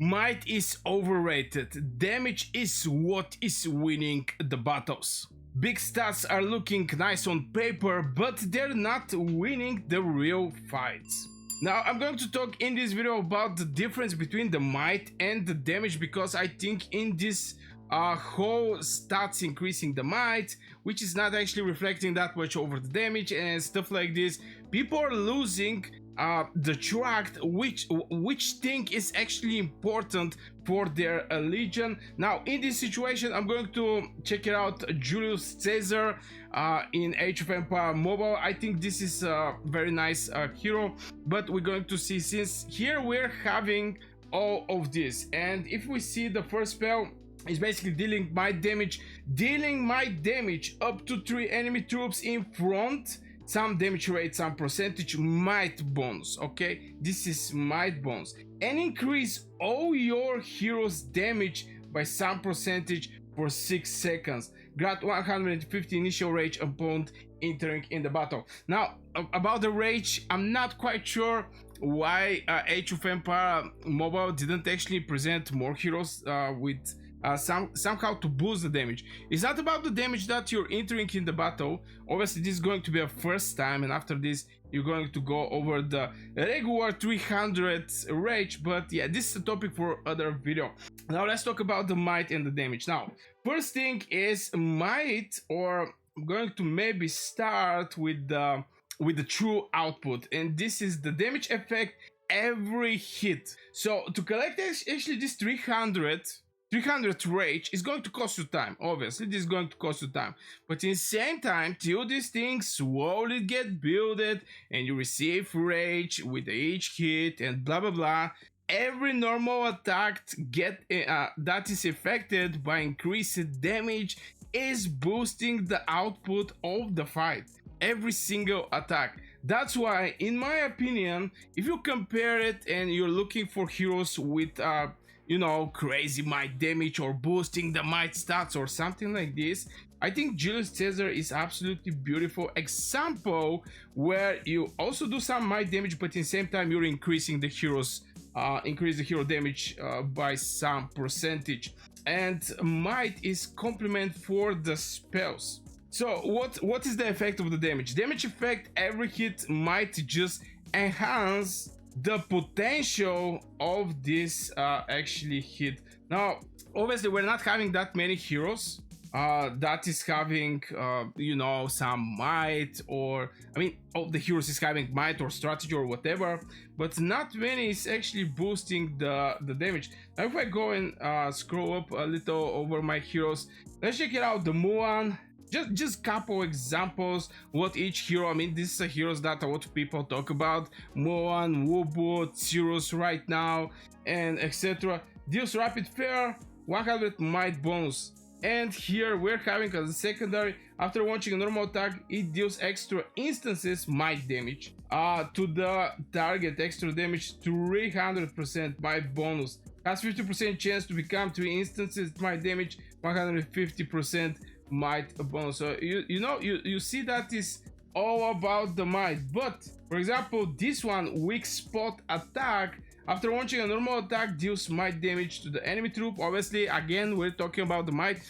Might is overrated. Damage is what is winning the battles. Big stats are looking nice on paper, but they're not winning the real fights. Now I'm going to talk in this video about the difference between the might and the damage, because I think in this whole stats increasing the might, which is not actually reflecting that much over the damage and stuff like this, people are losing the track which thing is actually important for their legion. Now in this situation I'm going to check it out, Julius Caesar in Age of Empire mobile. I think this is a very nice hero, but we're going to see, since here we're having all of this, and if we see the first spell is basically dealing my damage up to 3 enemy troops in front, some damage rate, some percentage, might bonus. Okay, this is might bonus, and increase all your heroes damage by some percentage for 6 seconds. Grant 150 initial rage upon entering in the battle. Now about the rage, I'm not quite sure why Age of Empire mobile didn't actually present more heroes with somehow to boost the damage. It's not about the damage that you're entering in the battle. Obviously this is going to be a first time, and after this you're going to go over the regular 300 rage, but yeah, this is a topic for other video. Now let's talk about the might and the damage. Now first thing is might, or I'm going to maybe start with the true output, and this is the damage effect every hit. So to collect actually this 300 rage is going to cost you time. Obviously this is going to cost you time, but in the same time, till these things slowly get builded and you receive rage with each hit and blah blah blah, every normal attack that is affected by increased damage is boosting the output of the fight. Every single attack. That's why, in my opinion, if you compare it and you're looking for heroes with you know, crazy might damage or boosting the might stats or something like this, I think Julius Caesar is absolutely beautiful example, where you also do some might damage, but in the same time you're increasing the heroes increase the hero damage by some percentage, and might is complement for the spells. So what is the effect of the damage? Damage effect every hit might just enhance the potential of this actually hit. Now obviously we're not having that many heroes that is having you know, some might, or I mean all the heroes is having might or strategy or whatever, but not many is actually boosting the damage. Now if I go and scroll up a little over my heroes, let's check it out. The Mulan, just couple examples what each hero, I mean this is a heroes that a lot of people talk about, Mulan, Wubu, Cirrus right now, and etc. Deals rapid fire, 100 might bonus, and here we're having as a secondary, after launching a normal attack it deals extra instances might damage to the target, extra damage 300% might bonus, has 50% chance to become 3 instances might damage, 150% might bonus. So you see that is all about the might. But for example, this one, weak spot attack, after launching a normal attack deals might damage to the enemy troop. Obviously again we're talking about the might.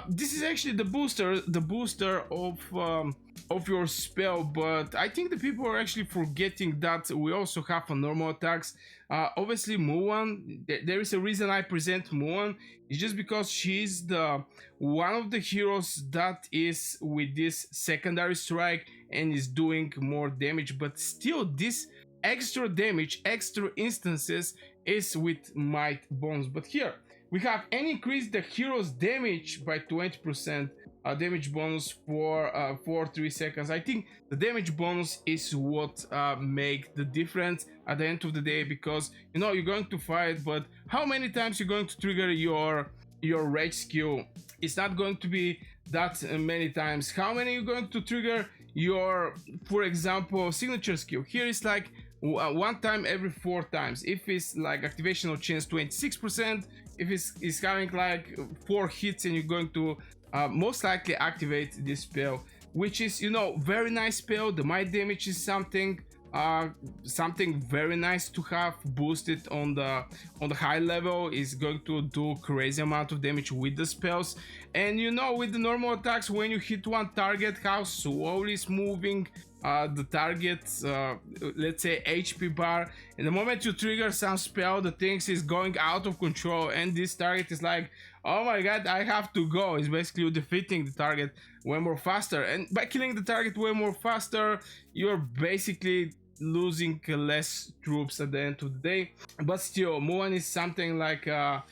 This is actually the booster of your spell, but I think the people are actually forgetting that we also have a normal attacks. Obviously Mulan, there is a reason I present Mulan, it's just because she's the one of the heroes that is with this secondary strike and is doing more damage, but still this extra damage, extra instances is with might bonus. But here we have and increase the hero's damage by 20%, damage bonus for 3 seconds. I think the damage bonus is what make the difference at the end of the day, because you know you're going to fight, but how many times you're going to trigger your rage skill? It's not going to be that many times. How many you're going to trigger your, for example, signature skill? Here is like one time every 4 times. If it's like activational chance 26%, if it's having like 4 hits, and you're going to most likely activate this spell, which is, you know, very nice spell. The might damage is something something very nice to have boosted on the high level. Is going to do crazy amount of damage with the spells. And you know, with the normal attacks, when you hit one target, how slowly it's moving the target, let's say HP bar, and the moment you trigger some spell, the things is going out of control, and this target is like, oh my god, I have to go. It's basically defeating the target way more faster, and by killing the target way more faster, you're basically losing less troops at the end of the day. But still, Mulan is something like a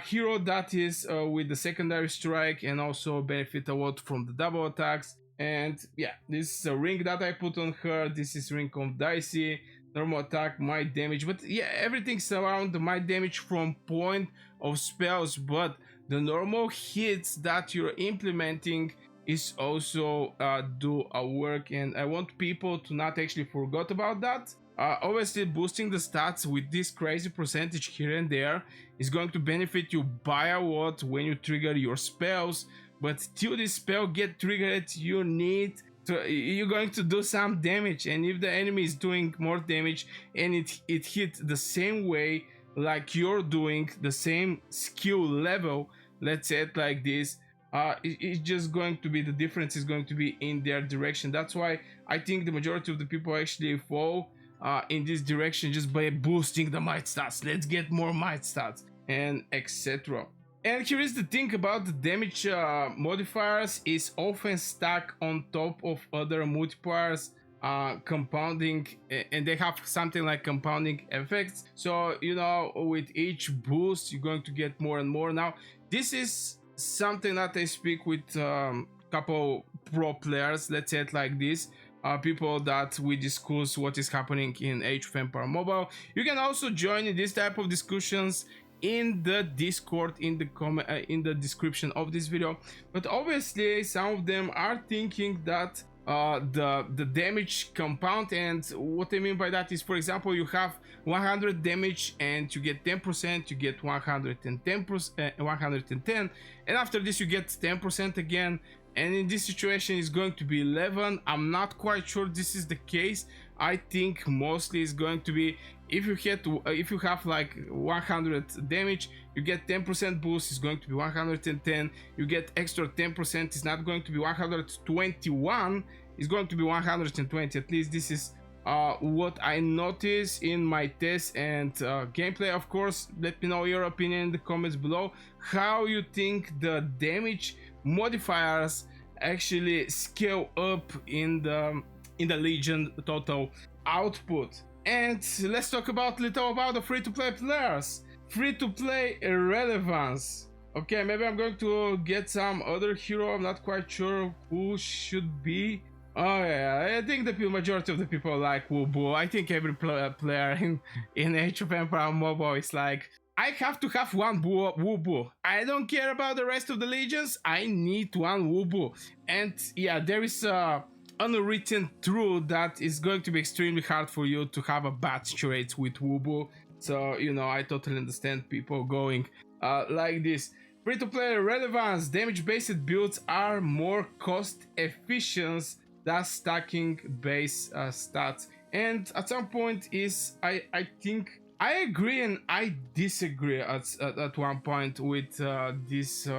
hero that is with the secondary strike and also benefit a lot from the double attacks. And yeah, this is a ring that I put on her. This is ring of dicey, normal attack, might damage, but yeah, everything's around the might damage from point of spells. But the normal hits that you're implementing is also do a work, and I want people to not actually forget about that. Obviously, boosting the stats with this crazy percentage here and there is going to benefit you by a lot when you trigger your spells. But till this spell get triggered, you're going to do some damage, and if the enemy is doing more damage and it hit the same way like you're doing, the same skill level, let's say it like this, it's just going to be, the difference is going to be in their direction. That's why I think the majority of the people actually fall in this direction just by boosting the might stats. Let's get more might stats and etc. And here is the thing about the damage modifiers, is often stacked on top of other multipliers, compounding, and they have something like compounding effects. So you know, with each boost you're going to get more and more. Now this is something that I speak with couple pro players, let's say it like this, people that we discuss what is happening in Age of Empire Mobile. You can also join in this type of discussions in the Discord, in the description of this video. But obviously some of them are thinking that the damage compound, and what I mean by that is, for example, you have 100 damage and you get 10%, you get 110%, 110, and after this you get 10% again, and in this situation it's going to be 11. I'm not quite sure this is the case. I think mostly it's going to be, if you have like 100 damage, you get 10% boost, is going to be 110. You get extra 10%, it's not going to be 121, it's going to be 120. At least this is what I noticed in my test and gameplay. Of course, let me know your opinion in the comments below, how you think the damage modifiers actually scale up in the Legion total output. And let's talk about little about the free-to-play players. Free-to-play relevance. Okay, maybe I'm going to get some other hero. I'm not quite sure who should be. Oh yeah, I think the majority of the people like Wubu. I think every player in Age of Empire Mobile is like, I have to have one Wubu. I don't care about the rest of the legions. I need one Wubu. And yeah, there is a unwritten truth that is going to be extremely hard for you to have a batch rate with Wubu. So you know, I totally understand people going like this. Free-to-play relevance. Damage-based builds are more cost efficient than stacking base stats. And at some point is, I think I agree and I disagree at one point with this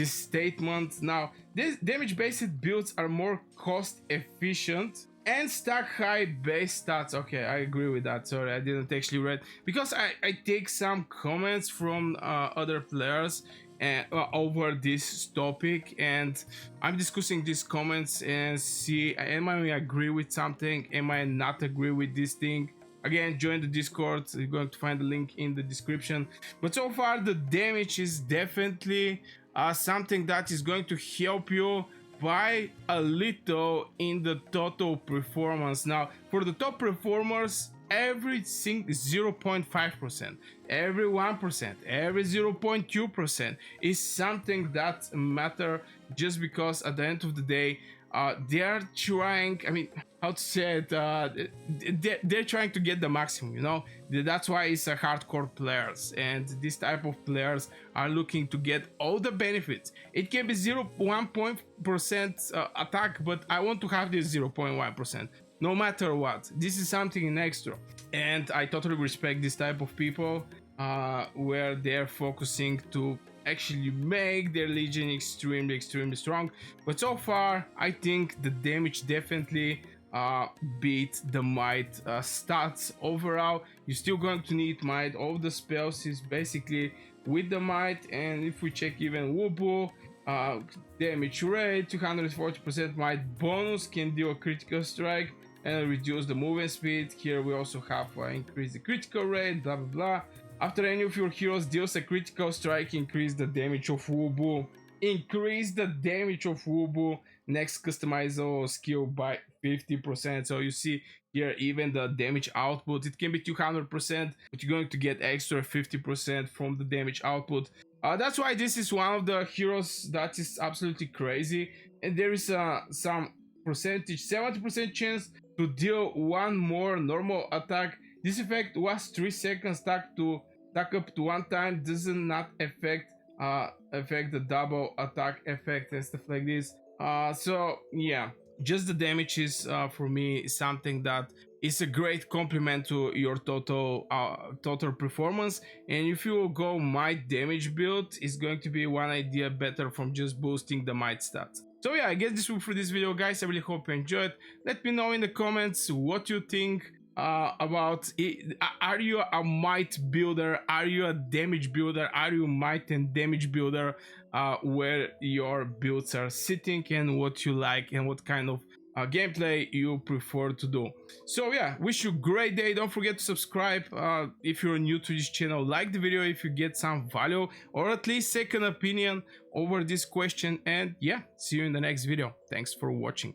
statement. Now, these damage-based builds are more cost efficient and stack high base stats. Okay, I agree with that. Sorry, I didn't actually read, because I take some comments from other players over this topic, and I'm discussing these comments and see, am I agree with something, am I not agree with this thing. Again, join the Discord, you're going to find the link in the description. But so far the damage is definitely something that is going to help you by a little in the total performance. Now, for the top performers, every 0.5%, every 1%, every 0.2% is something that matter, just because at the end of the day, they are trying, I mean, how to say it, they're trying to get the maximum, you know. That's why it's a hardcore players, and this type of players are looking to get all the benefits. It can be 0.1% attack, but I want to have this 0.1%. no matter what. This is something extra, and I totally respect this type of people, where they're focusing to actually make their legion extremely strong. But so far, I think the damage definitely beat the might stats overall. You're still going to need might. All the spells is basically with the might, and if we check even Wubu, damage rate 240% might bonus can deal a critical strike and reduce the movement speed. Here we also have increase the critical rate, blah blah blah. After any of your heroes deals a critical strike, increase the damage of Wubu. Increase the damage of Wubu next customizable skill by 50%. So you see here, even the damage output, it can be 200%, but you're going to get extra 50% from the damage output. That's why this is one of the heroes that is absolutely crazy. And there is some percentage, 70% chance to deal one more normal attack. This effect was 3 seconds stack up to one time, does not affect the double attack effect and stuff like this. So yeah, just the damage is for me something that is a great compliment to your total performance. And if you go might damage build, it's going to be one idea better from just boosting the might stats. So yeah, I guess this will for this video, guys. I really hope you enjoyed. Let me know in the comments what you think about it. Are you a might builder? Are you a damage builder? Are you might and damage builder? Where your builds are sitting and what you like and what kind of gameplay you prefer to do. So yeah, wish you a great day. Don't forget to subscribe if you're new to this channel. Like the video if you get some value or at least second opinion over this question. And yeah, see you in the next video. Thanks for watching.